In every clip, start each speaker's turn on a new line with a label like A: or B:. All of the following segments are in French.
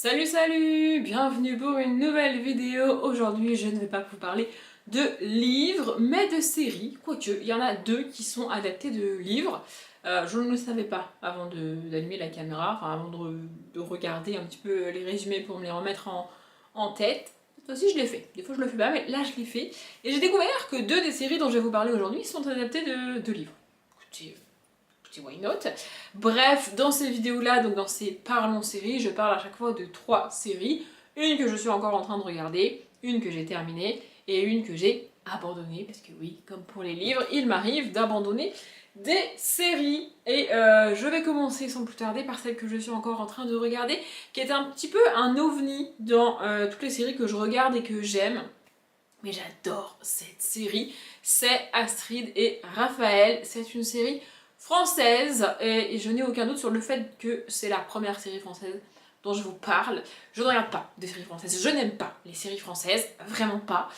A: Salut salut, bienvenue pour une nouvelle vidéo. Aujourd'hui je ne vais pas vous parler de livres mais de séries, quoique il y en a deux qui sont adaptés de livres. Je ne le savais pas avant d'allumer la caméra, enfin avant de regarder un petit peu les résumés pour me les remettre en tête. Cette fois-ci je l'ai fait, des fois je le fais pas mais là je l'ai fait. Et j'ai découvert que deux des séries dont je vais vous parler aujourd'hui sont adaptées de livres. Écoutez, why not? Bref, dans ces vidéos-là, donc dans ces Parlons séries, je parle à chaque fois de trois séries. Une que je suis encore en train de regarder, une que j'ai terminée, et une que j'ai abandonnée, parce que oui, comme pour les livres, il m'arrive d'abandonner des séries. Et je vais commencer sans plus tarder par celle que je suis encore en train de regarder, qui est un petit peu un ovni dans toutes les séries que je regarde et que j'aime. Mais j'adore cette série, c'est Astrid et Raphaël. C'est une série française et je n'ai aucun doute sur le fait que c'est la première série française dont je vous parle. Je ne regarde pas de séries françaises, je n'aime pas les séries françaises, vraiment pas.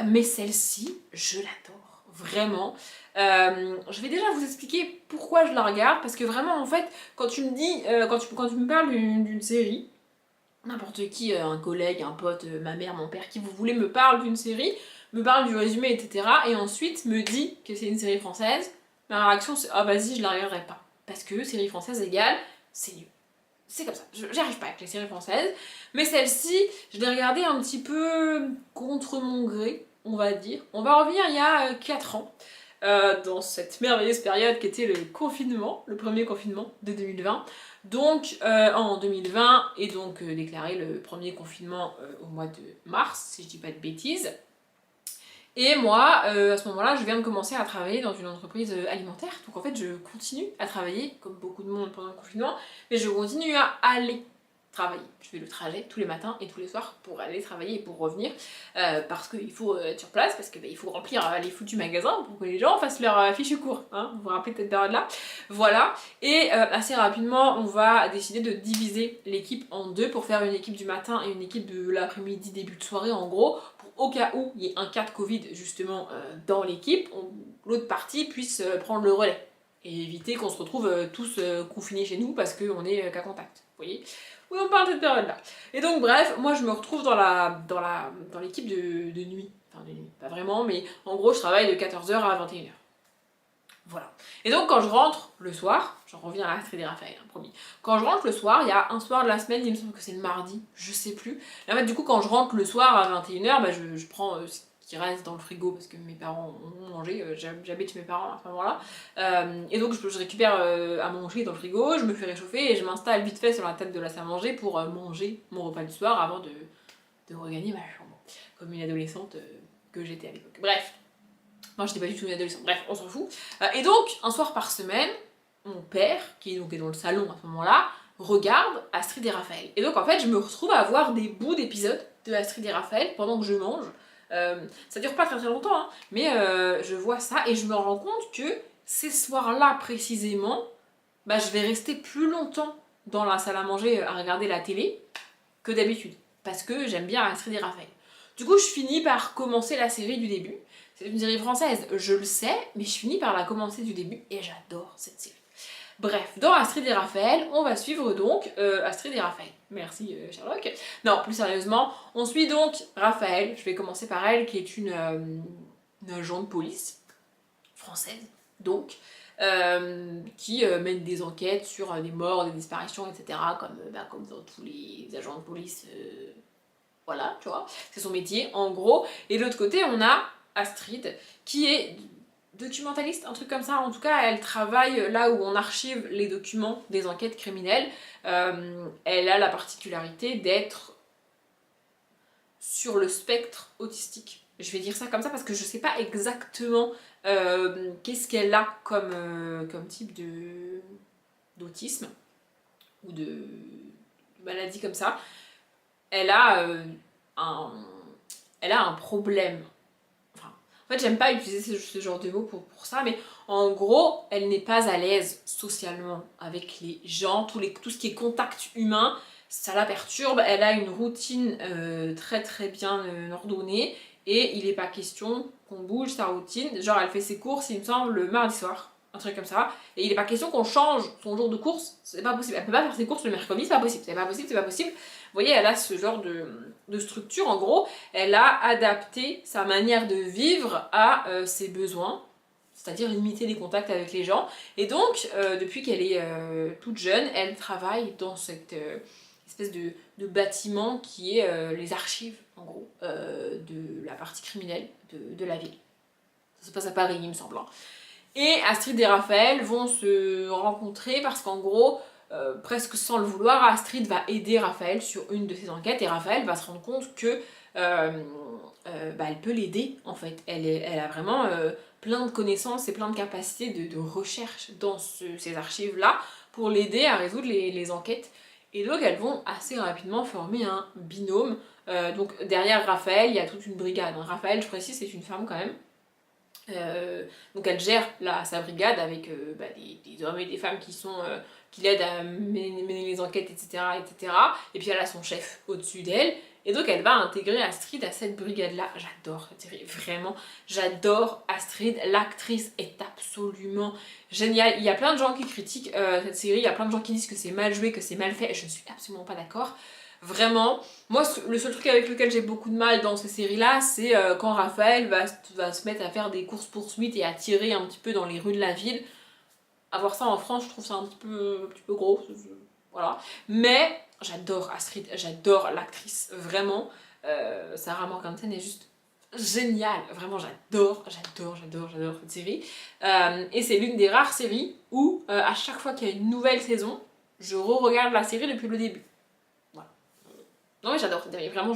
A: Mais celle-ci, je l'adore, vraiment. Je vais déjà vous expliquer pourquoi je la regarde, parce que vraiment en fait, quand tu me dis, quand tu me parles d'une série, n'importe qui, un collègue, un pote, ma mère, mon père, qui vous voulez me parle d'une série, me parle du résumé, etc. Et ensuite me dit que c'est une série française, ma réaction c'est ah vas-y, je la regarderai pas. Parce que série française égale, c'est nul. C'est comme ça, j'y arrive pas avec les séries françaises. Mais celle-ci, je l'ai regardée un petit peu contre mon gré, on va dire. On va revenir il y a 4 ans. Dans cette merveilleuse période qui était le confinement, le premier confinement de 2020. Donc en 2020 est donc déclaré le premier confinement au mois de mars, si je dis pas de bêtises. Et moi, à ce moment-là, je viens de commencer à travailler dans une entreprise alimentaire. Donc en fait, je continue à travailler, comme beaucoup de monde pendant le confinement, mais je continue à aller travailler. Je fais le trajet tous les matins et tous les soirs pour aller travailler et pour revenir, parce qu'il faut être sur place, parce qu'il faut remplir les foutus magasins pour que les gens fassent leur fichu cours. Hein, vous vous rappelez de cette période-là. Voilà. Et assez rapidement, on va décider de diviser l'équipe en deux pour faire une équipe du matin et une équipe de l'après-midi, début de soirée en gros, au cas où il y ait un cas de Covid justement dans l'équipe, l'autre partie puisse prendre le relais et éviter qu'on se retrouve tous confinés chez nous parce qu'on est cas contact. Vous voyez? Oui, on parle de cette période-là. Et donc bref, moi je me retrouve dans l'équipe de nuit. Enfin de nuit, pas vraiment, mais en gros je travaille de 14h à 21h. Voilà. Et donc quand je rentre le soir, j'en reviens à Astrid et Raphaël, hein, promis. Quand je rentre le soir, il y a un soir de la semaine, il me semble que c'est le mardi, je sais plus. Et en fait, du coup, quand je rentre le soir à 21h, bah, je prends ce qui reste dans le frigo parce que mes parents ont mangé, j'habite chez mes parents à ce moment-là. Et donc je récupère à manger dans le frigo, je me fais réchauffer et je m'installe vite fait sur la table de la salle à manger pour manger mon repas du soir avant de regagner ma chambre. Comme une adolescente que j'étais à l'époque. Bref. Moi, j'étais pas du tout une adolescente. Bref, on s'en fout. Et donc, un soir par semaine, mon père, qui donc est dans le salon à ce moment-là, regarde Astrid et Raphaël. Et donc, en fait, je me retrouve à voir des bouts d'épisodes de Astrid et Raphaël pendant que je mange. Ça dure pas très très longtemps, hein, mais je vois ça et je me rends compte que ces soirs-là précisément, bah, je vais rester plus longtemps dans la salle à manger à regarder la télé que d'habitude. Parce que j'aime bien Astrid et Raphaël. Du coup, je finis par commencer la série du début. C'est une série française, je le sais, mais je finis par la commencer du début et j'adore cette série. Bref, dans Astrid et Raphaël, on va suivre donc Astrid et Raphaël. Merci Sherlock. Non, plus sérieusement, on suit donc Raphaël, je vais commencer par elle, qui est une agent de police française, donc, qui mène des enquêtes sur des morts, des disparitions, etc., comme dans tous les agents de police. Voilà, tu vois, c'est son métier en gros. Et de l'autre côté, on a Astrid, qui est documentaliste, un truc comme ça. En tout cas, elle travaille là où on archive les documents des enquêtes criminelles. Elle a la particularité d'être sur le spectre autistique. Je vais dire ça comme ça parce que je sais pas exactement qu'est-ce qu'elle a comme type d'autisme ou de maladie comme ça. Elle a un problème. En fait, j'aime pas utiliser ce genre de mots pour ça, mais en gros, elle n'est pas à l'aise socialement avec les gens, tout ce qui est contact humain, ça la perturbe. Elle a une routine très très bien ordonnée et il n'est pas question qu'on bouge sa routine. Genre, elle fait ses courses, il me semble, le mardi soir. un truc comme ça. Et il n'est pas question qu'on change son jour de course, c'est pas possible. Elle peut pas faire ses courses le mercredi, c'est pas possible, c'est pas possible, c'est pas possible. Vous voyez, elle a ce genre de structure, en gros, elle a adapté sa manière de vivre à ses besoins, c'est-à-dire limiter les contacts avec les gens. Et donc, depuis qu'elle est toute jeune, elle travaille dans cette espèce de bâtiment qui est les archives, en gros, de la partie criminelle de la ville. Ça se passe à Paris, il me semble. Hein. Et Astrid et Raphaël vont se rencontrer parce qu'en gros, presque sans le vouloir, Astrid va aider Raphaël sur une de ses enquêtes et Raphaël va se rendre compte que elle peut l'aider en fait. Elle a vraiment plein de connaissances et plein de capacités de recherche dans ces archives-là pour l'aider à résoudre les enquêtes. Et donc elles vont assez rapidement former un binôme. Donc derrière Raphaël, il y a toute une brigade. Raphaël, je précise, c'est une femme quand même. Donc elle gère sa brigade avec des hommes et des femmes qui l'aident à mener les enquêtes, etc., etc. Et puis elle a son chef au-dessus d'elle. Et donc elle va intégrer Astrid à cette brigade-là. J'adore cette série, vraiment. J'adore Astrid. L'actrice est absolument géniale. Il y a plein de gens qui critiquent cette série. Il y a plein de gens qui disent que c'est mal joué, que c'est mal fait. Je ne suis absolument pas d'accord. Vraiment, moi le seul truc avec lequel j'ai beaucoup de mal dans ces séries là c'est quand Raphaël va se mettre à faire des courses-poursuites et à tirer un petit peu dans les rues de la ville. Avoir ça en France, je trouve ça un petit peu gros, voilà. Mais j'adore Astrid, j'adore l'actrice, vraiment. Sarah Morgenstern est juste géniale, vraiment j'adore cette série. Et c'est l'une des rares séries où à chaque fois qu'il y a une nouvelle saison, je re-regarde la série depuis le début. Non mais j'adore cette série, vraiment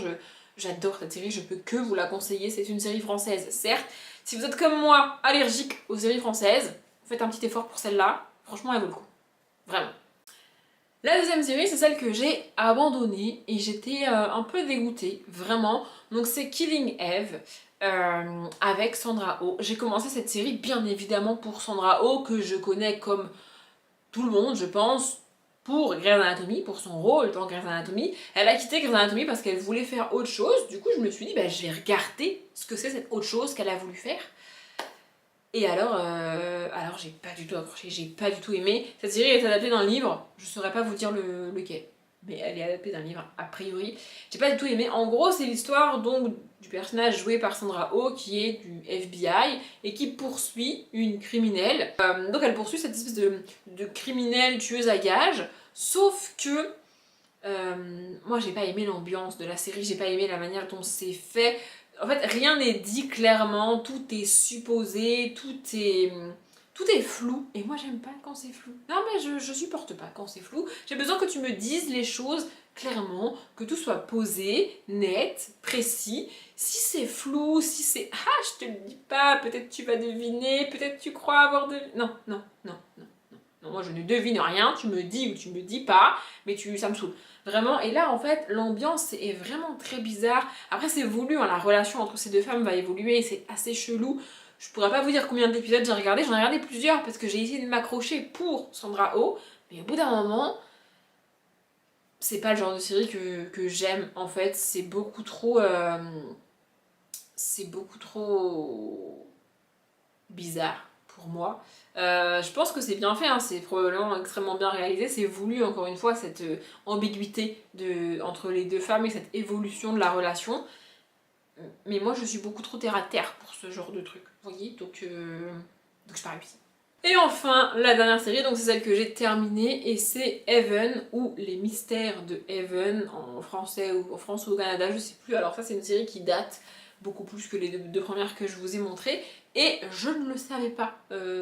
A: j'adore cette série, je peux que vous la conseiller, c'est une série française, certes. Si vous êtes comme moi allergique aux séries françaises, faites un petit effort pour celle-là, franchement elle vaut le coup, vraiment. La deuxième série, c'est celle que j'ai abandonnée et j'étais un peu dégoûtée, vraiment. Donc c'est Killing Eve avec Sandra Oh. J'ai commencé cette série bien évidemment pour Sandra Oh, que je connais comme tout le monde, je pense, pour Grey's Anatomy, pour son rôle dans Grey's Anatomy. Elle a quitté Grey's Anatomy parce qu'elle voulait faire autre chose. Du coup, je me suis dit, je vais regarder ce que c'est cette autre chose qu'elle a voulu faire. Et alors j'ai pas du tout accroché, j'ai pas du tout aimé. Cette série est adaptée d'un livre, je saurais pas vous dire lequel, mais elle est adaptée d'un livre a priori. J'ai pas du tout aimé. En gros, c'est l'histoire donc du personnage joué par Sandra Oh qui est du FBI et qui poursuit une criminelle. Donc elle poursuit cette espèce de criminelle tueuse à gages, sauf que moi j'ai pas aimé l'ambiance de la série, j'ai pas aimé la manière dont c'est fait. En fait, rien n'est dit clairement, tout est supposé, tout est flou. Et moi, j'aime pas quand c'est flou. Non, mais je supporte pas quand c'est flou. J'ai besoin que tu me dises les choses clairement, que tout soit posé, net, précis. Si c'est flou, si c'est « Ah, je te le dis pas, peut-être tu vas deviner, peut-être tu crois avoir deviné... » Non, non, non, non. Non, moi je ne devine rien, tu me dis ou tu me dis pas, mais ça me saoule. Vraiment, et là en fait, l'ambiance est vraiment très bizarre. Après c'est voulu, hein, la relation entre ces deux femmes va évoluer et c'est assez chelou. Je pourrais pas vous dire combien d'épisodes j'ai regardé, j'en ai regardé plusieurs parce que j'ai essayé de m'accrocher pour Sandra Oh, mais au bout d'un moment, c'est pas le genre de série que j'aime en fait, c'est beaucoup trop... c'est beaucoup trop bizarre pour moi. Je pense que c'est bien fait, hein, c'est probablement extrêmement bien réalisé, c'est voulu encore une fois cette ambiguïté entre les deux femmes et cette évolution de la relation. Mais moi je suis beaucoup trop terre à terre pour ce genre de truc, vous voyez, donc je pas réussi. Et enfin, la dernière série, donc c'est celle que j'ai terminée, et c'est Heaven, ou Les Mystères de Heaven, en français ou en France ou au Canada, je sais plus. Alors ça c'est une série qui date beaucoup plus que les deux premières que je vous ai montrées, et je ne le savais pas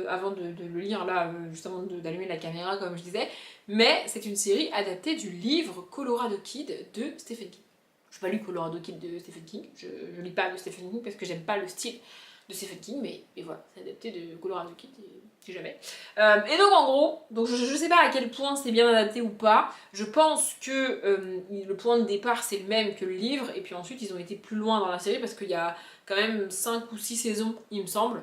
A: avant de le lire là, juste avant d'allumer la caméra comme je disais, mais c'est une série adaptée du livre Colorado Kid de Stephen King. Je n'ai pas lu Colorado Kid de Stephen King, je lis pas de Stephen King parce que j'aime pas le style de Stephen King, mais voilà, c'est adapté de Colorado Kid, si jamais. Et donc en gros, donc je sais pas à quel point c'est bien adapté ou pas, je pense que le point de départ c'est le même que le livre, et puis ensuite ils ont été plus loin dans la série parce qu'il y a quand même 5 ou 6 saisons, il me semble.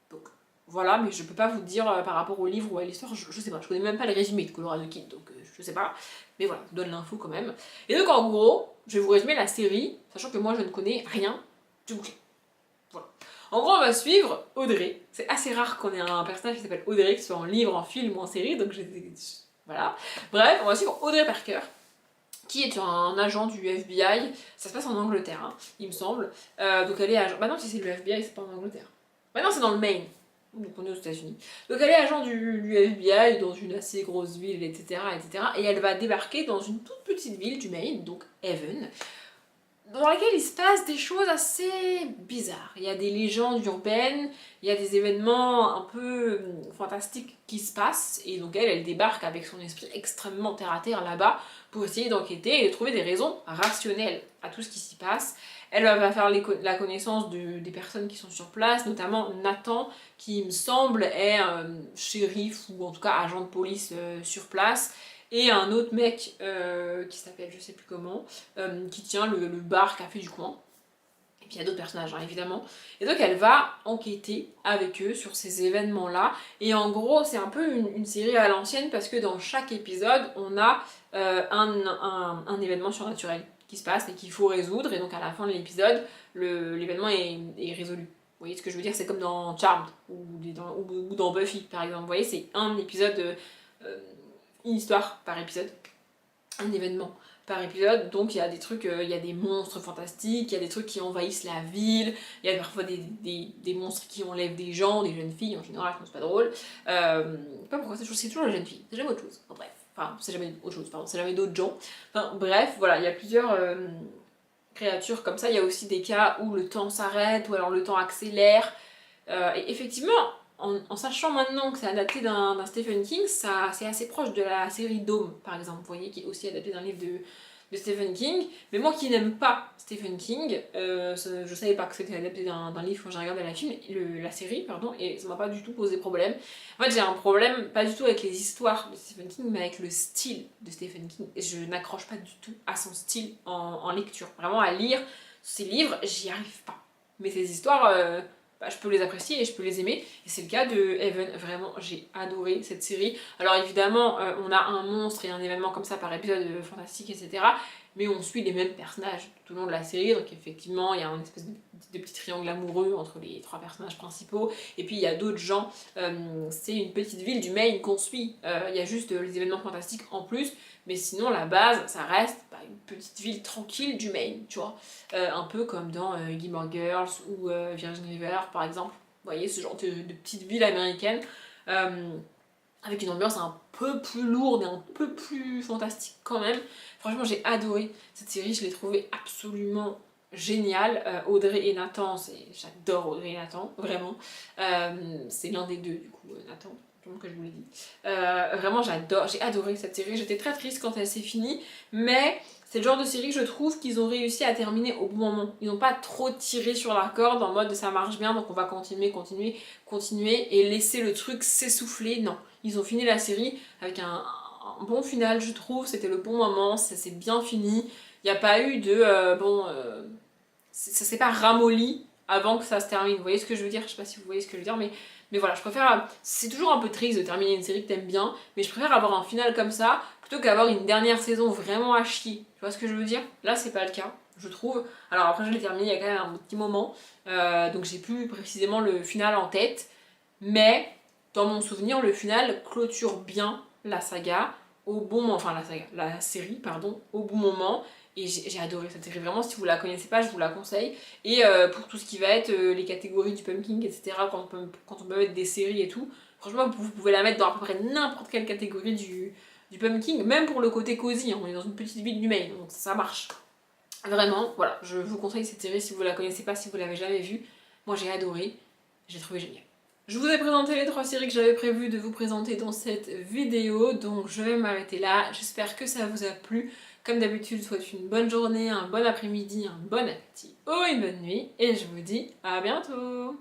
A: Donc voilà, mais je peux pas vous dire par rapport au livre ou à l'histoire, je sais pas, je connais même pas le résumé de Colorado Kid, donc je sais pas. Mais voilà, je donne l'info quand même. Et donc en gros, je vais vous résumer la série, sachant que moi je ne connais rien du bouquin. Voilà. En gros, on va suivre Audrey. C'est assez rare qu'on ait un personnage qui s'appelle Audrey, que ce soit en livre, en film ou en série, donc voilà. Bref, on va suivre Audrey Parker, qui est un agent du FBI. Ça se passe en Angleterre, hein, il me semble. Donc elle est agent... Bah non, si c'est le FBI, c'est pas en Angleterre. Bah non, c'est dans le Maine. Donc on est aux États-Unis. Donc elle est agent du FBI dans une assez grosse ville, etc., etc. Et elle va débarquer dans une toute petite ville du Maine, donc Haven, dans laquelle il se passe des choses assez bizarres. Il y a des légendes urbaines, il y a des événements un peu fantastiques qui se passent, et donc elle débarque avec son esprit extrêmement terre-à-terre là-bas pour essayer d'enquêter et de trouver des raisons rationnelles à tout ce qui s'y passe. Elle va faire la connaissance des personnes qui sont sur place, notamment Nathan, qui il me semble est shérif ou en tout cas agent de police sur place, et un autre mec qui s'appelle je sais plus comment, qui tient le bar café du coin. Et puis il y a d'autres personnages, hein, évidemment. Et donc elle va enquêter avec eux sur ces événements-là. Et en gros, c'est un peu une série à l'ancienne parce que dans chaque épisode, on a un événement surnaturel qui se passe et qu'il faut résoudre. Et donc à la fin de l'épisode, l'événement est résolu. Vous voyez ce que je veux dire? C'est comme dans Charmed ou dans Buffy, par exemple. Vous voyez, c'est un épisode, une histoire par épisode, un événement par épisode, donc il y a des trucs, il y a des monstres fantastiques, il y a des trucs qui envahissent la ville, il y a parfois des monstres qui enlèvent des gens, des jeunes filles en général, c'est pas drôle. Pas pourquoi c'est toujours les jeunes filles, c'est jamais autre chose, enfin, bref, enfin c'est jamais autre chose, pardon, c'est jamais d'autres gens. Enfin bref, voilà, il y a plusieurs créatures comme ça, il y a aussi des cas où le temps s'arrête, ou alors le temps accélère, et effectivement, en sachant maintenant que c'est adapté d'un Stephen King, c'est assez proche de la série Dome, par exemple, vous voyez, qui est aussi adapté d'un livre de Stephen King. Mais moi qui n'aime pas Stephen King, je savais pas que c'était adapté d'un livre quand j'ai regardé la série, pardon, et ça m'a pas du tout posé problème. En fait, j'ai un problème, pas du tout avec les histoires de Stephen King, mais avec le style de Stephen King. Et je n'accroche pas du tout à son style en lecture. Vraiment, à lire ses livres, j'y arrive pas. Mais ses histoires... je peux les apprécier et je peux les aimer, et c'est le cas de Heaven. Vraiment j'ai adoré cette série. Alors évidemment on a un monstre et un événement comme ça par épisode fantastique, etc., mais on suit les mêmes personnages tout au long de la série, donc effectivement il y a un espèce de petit triangle amoureux entre les trois personnages principaux, et puis il y a d'autres gens, c'est une petite ville du Maine qu'on suit, il y a juste les événements fantastiques en plus, mais sinon la base ça reste une petite ville tranquille du Maine, tu vois, un peu comme dans Gilmore Girls ou Virgin River par exemple, vous voyez, ce genre de petite ville américaine, avec une ambiance un peu plus lourde et un peu plus fantastique quand même. Franchement j'ai adoré cette série, je l'ai trouvée absolument géniale. Audrey et Nathan, j'adore Audrey et Nathan, vraiment. C'est l'un des deux du coup, Nathan, que je vous l'ai dit. Vraiment j'ai adoré cette série, j'étais très triste quand elle s'est finie, mais c'est le genre de série que je trouve qu'ils ont réussi à terminer au bon moment. Ils n'ont pas trop tiré sur la corde en mode ça marche bien donc on va continuer et laisser le truc s'essouffler. Non, ils ont fini la série avec un bon final, je trouve, c'était le bon moment, ça s'est bien fini. Il n'y a pas eu de ça s'est pas ramolli avant que ça se termine. Vous voyez ce que je veux dire? Je sais pas si vous voyez ce que je veux dire, mais voilà, je préfère... C'est toujours un peu triste de terminer une série que t'aimes bien, mais je préfère avoir un final comme ça, plutôt qu'avoir une dernière saison vraiment à chier. Tu vois ce que je veux dire? Là, c'est pas le cas, je trouve. Alors après, je l'ai terminé il y a quand même un petit moment, donc j'ai plus précisément le final en tête, mais dans mon souvenir, le final clôture bien la saga, au bon moment, enfin la série, pardon, au bon moment. Et j'ai adoré cette série, vraiment, si vous la connaissez pas, je vous la conseille. Et pour tout ce qui va être les catégories du pumpkin, etc., quand on peut mettre des séries et tout, franchement, vous pouvez la mettre dans à peu près n'importe quelle catégorie du pumpkin, même pour le côté cosy, hein, on est dans une petite ville du Maine, donc ça marche. Vraiment, voilà, je vous conseille cette série si vous la connaissez pas, si vous l'avez jamais vue. Moi j'ai adoré, j'ai trouvé génial. Je vous ai présenté les 3 séries que j'avais prévu de vous présenter dans cette vidéo, donc je vais m'arrêter là. J'espère que ça vous a plu. Comme d'habitude, je vous souhaite une bonne journée, un bon après-midi, un bon appétit ou une bonne nuit, et je vous dis à bientôt!